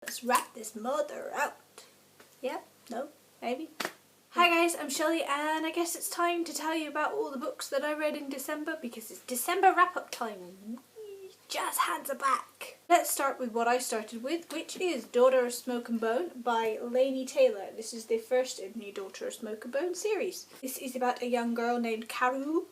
Let's rat this mother out. Yeah? No? Maybe? Hi guys, I'm Shelley and I guess it's time to tell you about all the books that I read in December because it's December wrap-up time. Jazz hands are back. Let's start with what I started with, which is Daughter of Smoke and Bone by Laini Taylor. This is the first in the Daughter of Smoke and Bone series. This is about a young girl named Karu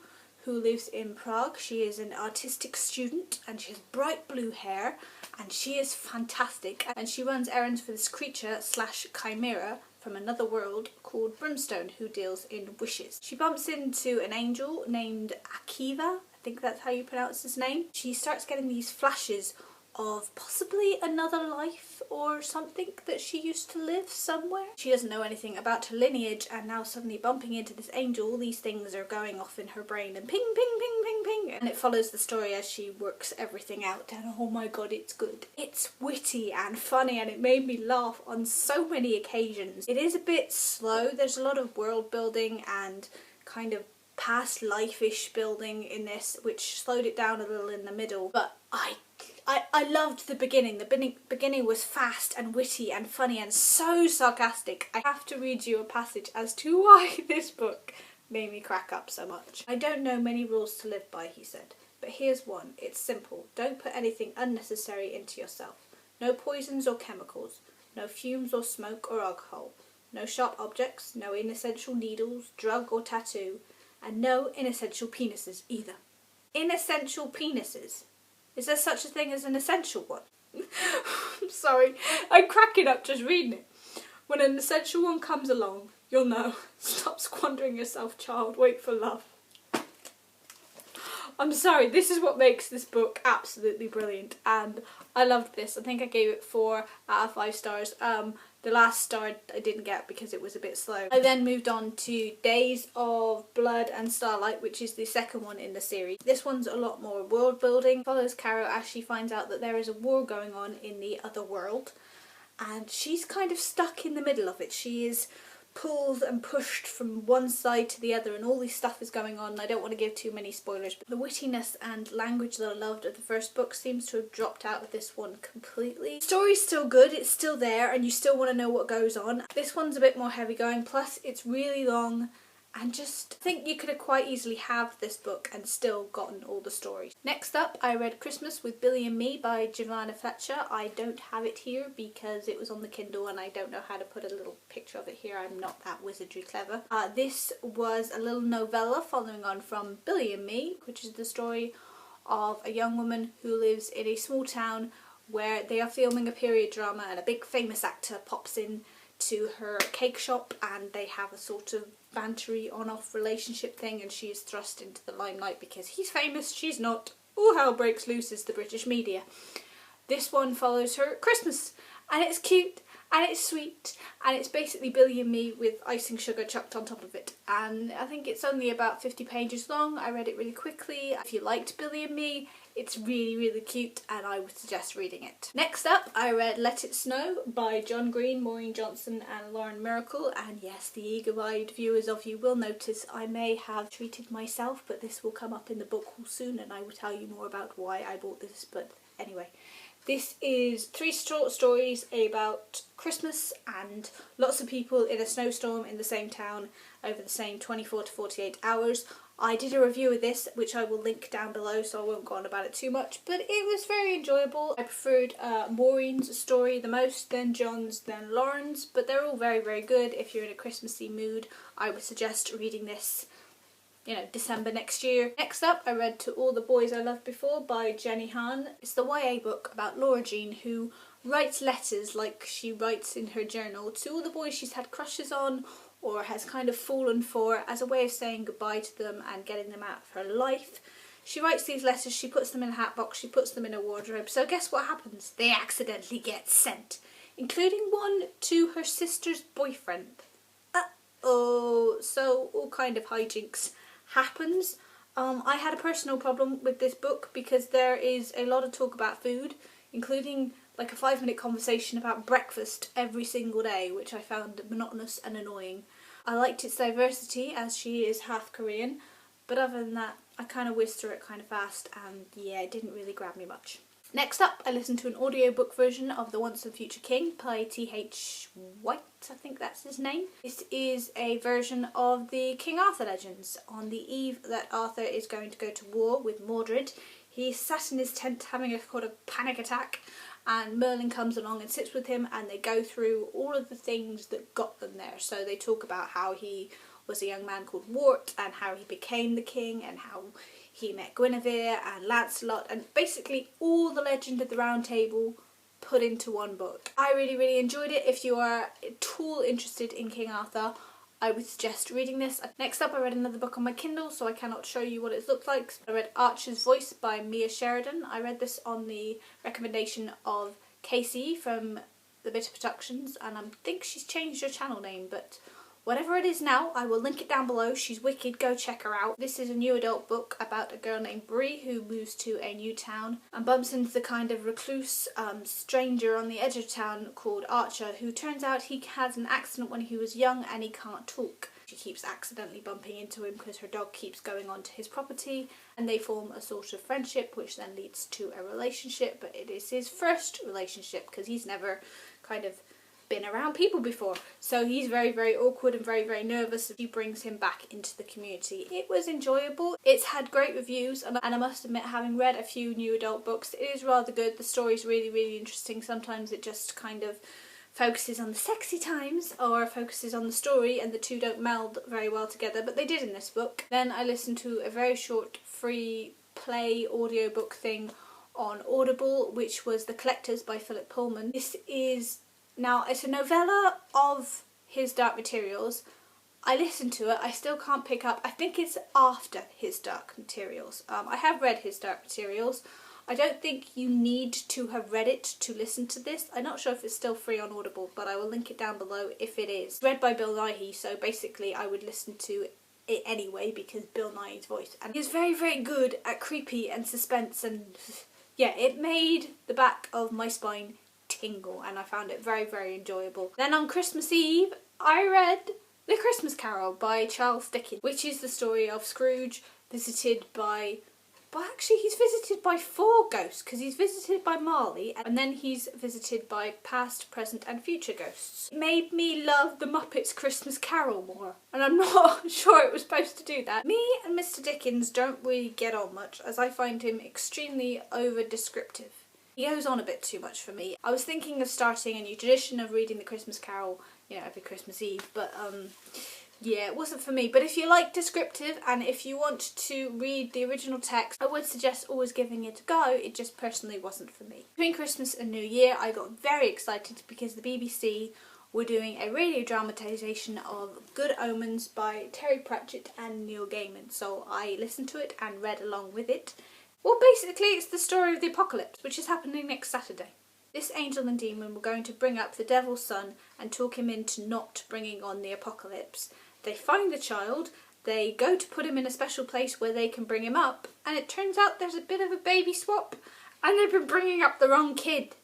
who lives in Prague. She is an artistic student and she has bright blue hair and she is fantastic, and she runs errands for this creature slash chimera from another world called Brimstone who deals in wishes. She bumps into an angel named Akiva, I think that's how you pronounce his name. She starts getting these flashes of possibly another life or something that she used to live somewhere. She doesn't know anything about her lineage, and now suddenly bumping into this angel, all these things are going off in her brain and ping ping ping ping ping, and it follows the story as she works everything out, and oh my god, it's good. It's witty and funny and it made me laugh on so many occasions. It is a bit slow, there's a lot of world building and kind of past life-ish building in this, which slowed it down a little in the middle, but I loved the beginning. The beginning was fast and witty and funny and so sarcastic. I have to read you a passage as to why this book made me crack up so much. I don't know many rules to live by, he said, but here's one. It's simple. Don't put anything unnecessary into yourself. No poisons or chemicals. No fumes or smoke or alcohol. No sharp objects. No inessential needles, drug or tattoo. And no inessential penises either. Inessential penises? Is there such a thing as an essential one? I'm sorry, I'm cracking up just reading it. When an essential one comes along, you'll know. Stop squandering yourself, child. Wait for love. I'm sorry, this is what makes this book absolutely brilliant, and I loved this. I think I gave it 4 out of 5 stars. The last star I didn't get because it was a bit slow. I then moved on to Days of Blood and Starlight, which is the second one in the series. This one's a lot more world building. It follows Caro as she finds out that there is a war going on in the other world, and she's kind of stuck in the middle of it. She is pulled and pushed from one side to the other and all this stuff is going on. I don't want to give too many spoilers, but the wittiness and language that I loved of the first book seems to have dropped out of this one completely. The story's still good, it's still there, and you still want to know what goes on. This one's a bit more heavy going, plus it's really long, and just think you could have quite easily have this book and still gotten all the stories. Next up, I read Christmas with Billy and Me by Giovanna Fletcher. I don't have it here because it was on the Kindle and I don't know how to put a little picture of it here. I'm not that wizardry clever. This was a little novella following on from Billy and Me, which is the story of a young woman who lives in a small town where they are filming a period drama and a big famous actor pops in to her cake shop and they have a sort of bantery on-off relationship thing, and she is thrust into the limelight because he's famous, she's not. All hell breaks loose as the British media. This one follows her at Christmas, and it's cute and it's sweet, and it's basically Billy and Me with icing sugar chucked on top of it, and I think it's only about 50 pages long. I read it really quickly. If you liked Billy and Me, it's really, really cute and I would suggest reading it. Next up, I read Let It Snow by John Green, Maureen Johnson and Lauren Miracle, and yes, the eager-eyed viewers of you will notice I may have treated myself, but this will come up in the book haul soon and I will tell you more about why I bought this, but anyway. This is 3 short stories about Christmas and lots of people in a snowstorm in the same town over the same 24 to 48 hours. I did a review of this, which I will link down below, so I won't go on about it too much, but it was very enjoyable. I preferred Maureen's story the most, then John's, then Lauren's, but they're all very, very good. If you're in a Christmassy mood, I would suggest reading this, you know, December next year. Next up, I read To All the Boys I Loved Before by Jenny Han. It's the YA book about Laura Jean, who writes letters like she writes in her journal to all the boys she's had crushes on or has kind of fallen for as a way of saying goodbye to them and getting them out of her life. She writes these letters, she puts them in a hat box, she puts them in a wardrobe, so guess what happens? They accidentally get sent, including one to her sister's boyfriend. Uh-oh, so all kind of hijinks happens. I had a personal problem with this book because there is a lot of talk about food, including like a 5-minute conversation about breakfast every single day, which I found monotonous and annoying. I liked its diversity as she is half Korean, but other than that I kind of whizzed through it kind of fast and yeah, it didn't really grab me much. Next up, I listened to an audiobook version of The Once and Future King by T.H. White, I think that's his name. This is a version of the King Arthur legends. On the eve that Arthur is going to go to war with Mordred, he's sat in his tent having a kind of panic attack, and Merlin comes along and sits with him, and they go through all of the things that got them there. So they talk about how he was a young man called Wart, and how he became the king, and how he met Guinevere and Lancelot, and basically all the Legend of the Round Table put into one book. I really enjoyed it. If you are at all interested in King Arthur, I would suggest reading this. Next up, I read another book on my Kindle, so I cannot show you what it looks like. I read Archer's Voice by Mia Sheridan. I read this on the recommendation of Casey from The Bitter Productions, and I think she's changed her channel name, but whatever it is now, I will link it down below. She's wicked, go check her out. This is a new adult book about a girl named Bree who moves to a new town and bumps into the kind of recluse stranger on the edge of town called Archer, who turns out he had an accident when he was young and he can't talk. She keeps accidentally bumping into him because her dog keeps going onto his property, and they form a sort of friendship which then leads to a relationship, but it is his first relationship because he's never kind of been around people before, so he's very awkward and very nervous. She brings him back into the community. It was enjoyable. It's had great reviews, and I must admit, having read a few new adult books, it is rather good. The story's really interesting. Sometimes it just kind of focuses on the sexy times or focuses on the story, and the two don't meld very well together, but they did in this book. Then I listened to a very short free play audiobook thing on Audible, which was The Collectors by Philip Pullman. This is Now, it's a novella of his Dark Materials. I listened to it, I still can't pick up, I think it's after his Dark Materials. I have read his Dark Materials. I don't think you need to have read it to listen to this. I'm not sure if it's still free on Audible, but I will link it down below if it is. It's read by Bill Nighy, so basically I would listen to it anyway because Bill Nighy's voice. And he's very good at creepy and suspense, and yeah, it made the back of my spine tingle, and I found it very enjoyable. Then on Christmas Eve, I read The Christmas Carol by Charles Dickens, which is the story of Scrooge visited by, well, actually he's visited by 4 ghosts, because he's visited by Marley, and then he's visited by past, present and future ghosts. It made me love the Muppets Christmas Carol more, and I'm not sure it was supposed to do that. Me and Mr. Dickens don't really get on much, as I find him extremely over-descriptive. He goes on a bit too much for me. I was thinking of starting a new tradition of reading the Christmas Carol, you know, every Christmas Eve, but yeah, it wasn't for me. But if you like descriptive and if you want to read the original text, I would suggest always giving it a go. It just personally wasn't for me. Between Christmas and New Year, I got very excited because the BBC were doing a radio dramatisation of Good Omens by Terry Pratchett and Neil Gaiman, so I listened to it and read along with it. Well, basically it's the story of the apocalypse, which is happening next Saturday. This angel and demon were going to bring up the devil's son and talk him into not bringing on the apocalypse. They find the child, they go to put him in a special place where they can bring him up, and it turns out there's a bit of a baby swap, and they've been bringing up the wrong kid.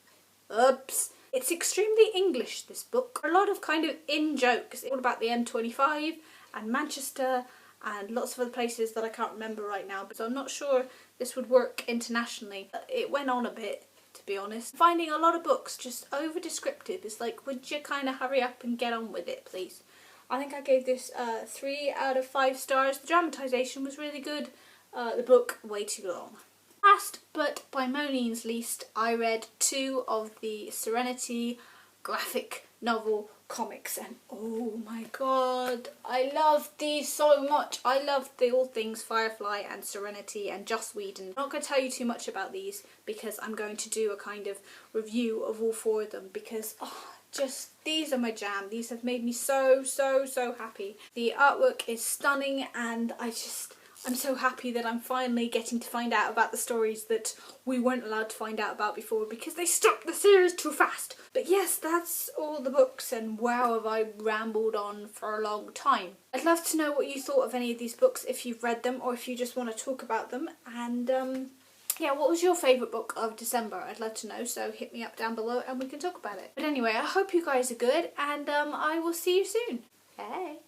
Oops. It's extremely English, this book. A lot of kind of in-jokes. It's all about the M25 and Manchester and lots of other places that I can't remember right now, so I'm not sure this would work internationally. It went on a bit, to be honest. Finding a lot of books just over-descriptive. It's like, would you kind of hurry up and get on with it, please? I think I gave this 3 out of 5 stars. The dramatisation was really good. The book, way too long. Last, but by no means least, I read 2 of the Serenity graphic novel comics, and oh my god, I love these so much. I love all things Firefly and Serenity and Joss Whedon. I'm not going to tell you too much about these because I'm going to do a kind of review of all 4 of them because just these are my jam. These have made me so happy. The artwork is stunning, and I'm so happy that I'm finally getting to find out about the stories that we weren't allowed to find out about before because they stopped the series too fast. But yes, that's all the books, and wow, have I rambled on for a long time. I'd love to know what you thought of any of these books, if you've read them or if you just want to talk about them. And yeah, what was your favourite book of December? I'd love to know, so hit me up down below and we can talk about it. But anyway, I hope you guys are good, and I will see you soon. Hey!